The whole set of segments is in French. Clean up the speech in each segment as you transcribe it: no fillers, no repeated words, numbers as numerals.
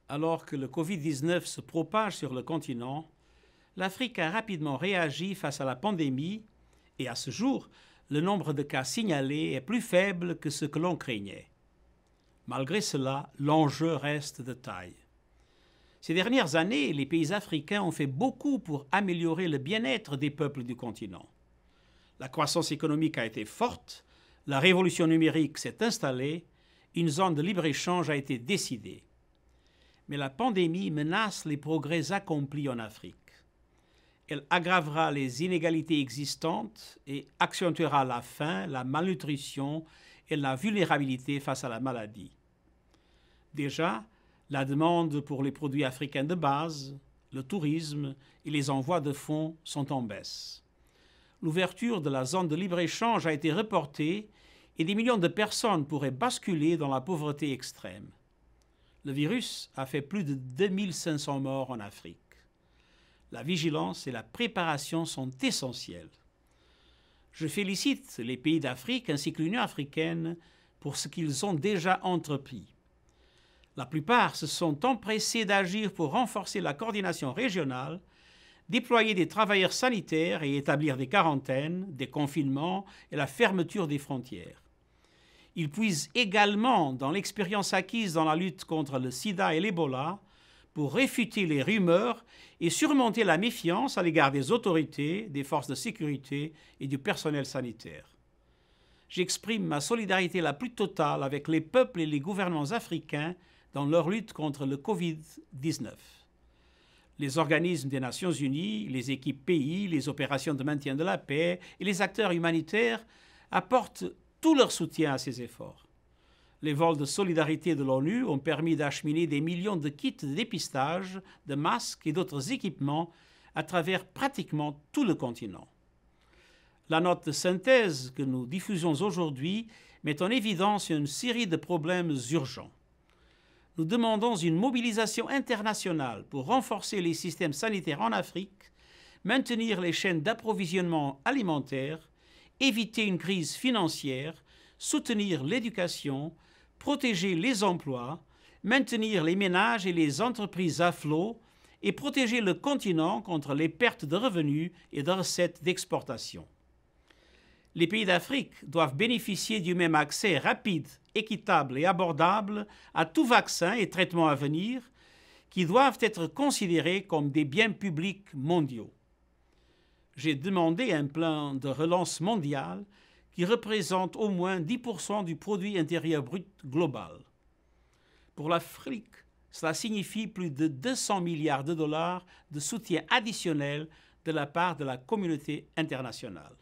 Alors que le Covid-19 se propage sur le continent, l'Afrique a rapidement réagi face à la pandémie et à ce jour, le nombre de cas signalés est plus faible que ce que l'on craignait. Malgré cela, l'enjeu reste de taille. Ces dernières années, les pays africains ont fait beaucoup pour améliorer le bien-être des peuples du continent. La croissance économique a été forte, la révolution numérique s'est installée, une zone de libre-échange a été décidée. Mais la pandémie menace les progrès accomplis en Afrique. Elle aggravera les inégalités existantes et accentuera la faim, la malnutrition et la vulnérabilité face à la maladie. Déjà, la demande pour les produits africains de base, le tourisme et les envois de fonds sont en baisse. L'ouverture de la zone de libre-échange a été reportée et des millions de personnes pourraient basculer dans la pauvreté extrême. Le virus a fait plus de 2500 morts en Afrique. La vigilance et la préparation sont essentielles. Je félicite les pays d'Afrique ainsi que l'Union africaine pour ce qu'ils ont déjà entrepris. La plupart se sont empressés d'agir pour renforcer la coordination régionale, déployer des travailleurs sanitaires et établir des quarantaines, des confinements et la fermeture des frontières. Ils puisent également dans l'expérience acquise dans la lutte contre le sida et l'Ebola pour réfuter les rumeurs et surmonter la méfiance à l'égard des autorités, des forces de sécurité et du personnel sanitaire. J'exprime ma solidarité la plus totale avec les peuples et les gouvernements africains dans leur lutte contre le Covid-19. Les organismes des Nations Unies, les équipes pays, les opérations de maintien de la paix et les acteurs humanitaires apportent tout leur soutien à ces efforts. Les vols de solidarité de l'ONU ont permis d'acheminer des millions de kits de dépistage, de masques et d'autres équipements à travers pratiquement tout le continent. La note de synthèse que nous diffusons aujourd'hui met en évidence une série de problèmes urgents. Nous demandons une mobilisation internationale pour renforcer les systèmes sanitaires en Afrique, maintenir les chaînes d'approvisionnement alimentaire, éviter une crise financière, soutenir l'éducation, protéger les emplois, maintenir les ménages et les entreprises à flot et protéger le continent contre les pertes de revenus et de recettes d'exportation. Les pays d'Afrique doivent bénéficier du même accès rapide, équitable et abordable à tout vaccin et traitement à venir qui doivent être considérés comme des biens publics mondiaux. J'ai demandé un plan de relance mondial qui représente au moins 10% du produit intérieur brut global. Pour l'Afrique, cela signifie plus de 200 milliards de dollars de soutien additionnel de la part de la communauté internationale.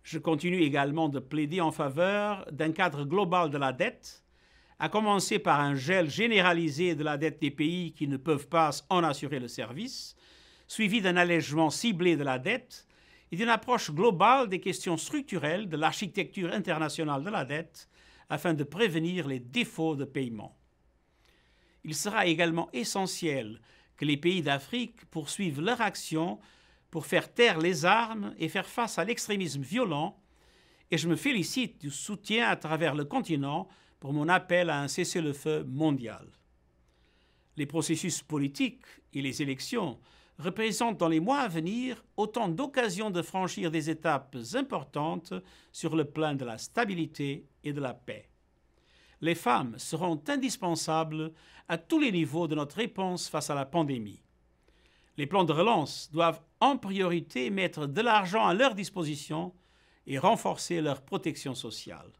Je continue également de plaider en faveur d'un cadre global de la dette, à commencer par un gel généralisé de la dette des pays qui ne peuvent pas en assurer le service, suivi d'un allègement ciblé de la dette et d'une approche globale des questions structurelles de l'architecture internationale de la dette afin de prévenir les défauts de paiement. Il sera également essentiel que les pays d'Afrique poursuivent leur action pour faire taire les armes et faire face à l'extrémisme violent, et je me félicite du soutien à travers le continent pour mon appel à un cessez-le-feu mondial. Les processus politiques et les élections représentent dans les mois à venir autant d'occasions de franchir des étapes importantes sur le plan de la stabilité et de la paix. Les femmes seront indispensables à tous les niveaux de notre réponse face à la pandémie. Les plans de relance doivent en priorité mettre de l'argent à leur disposition et renforcer leur protection sociale.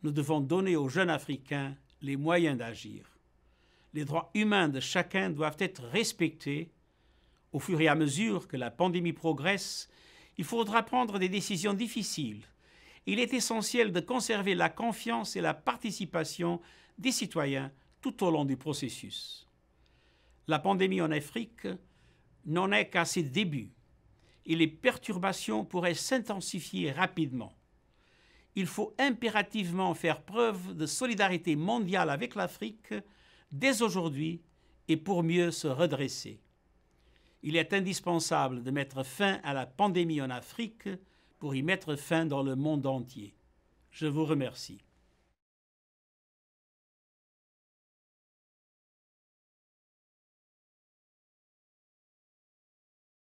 Nous devons donner aux jeunes Africains les moyens d'agir. Les droits humains de chacun doivent être respectés. Au fur et à mesure que la pandémie progresse, il faudra prendre des décisions difficiles. Il est essentiel de conserver la confiance et la participation des citoyens tout au long du processus. La pandémie en Afrique n'en est qu'à ses débuts et les perturbations pourraient s'intensifier rapidement. Il faut impérativement faire preuve de solidarité mondiale avec l'Afrique dès aujourd'hui et pour mieux se redresser. Il est indispensable de mettre fin à la pandémie en Afrique pour y mettre fin dans le monde entier. Je vous remercie.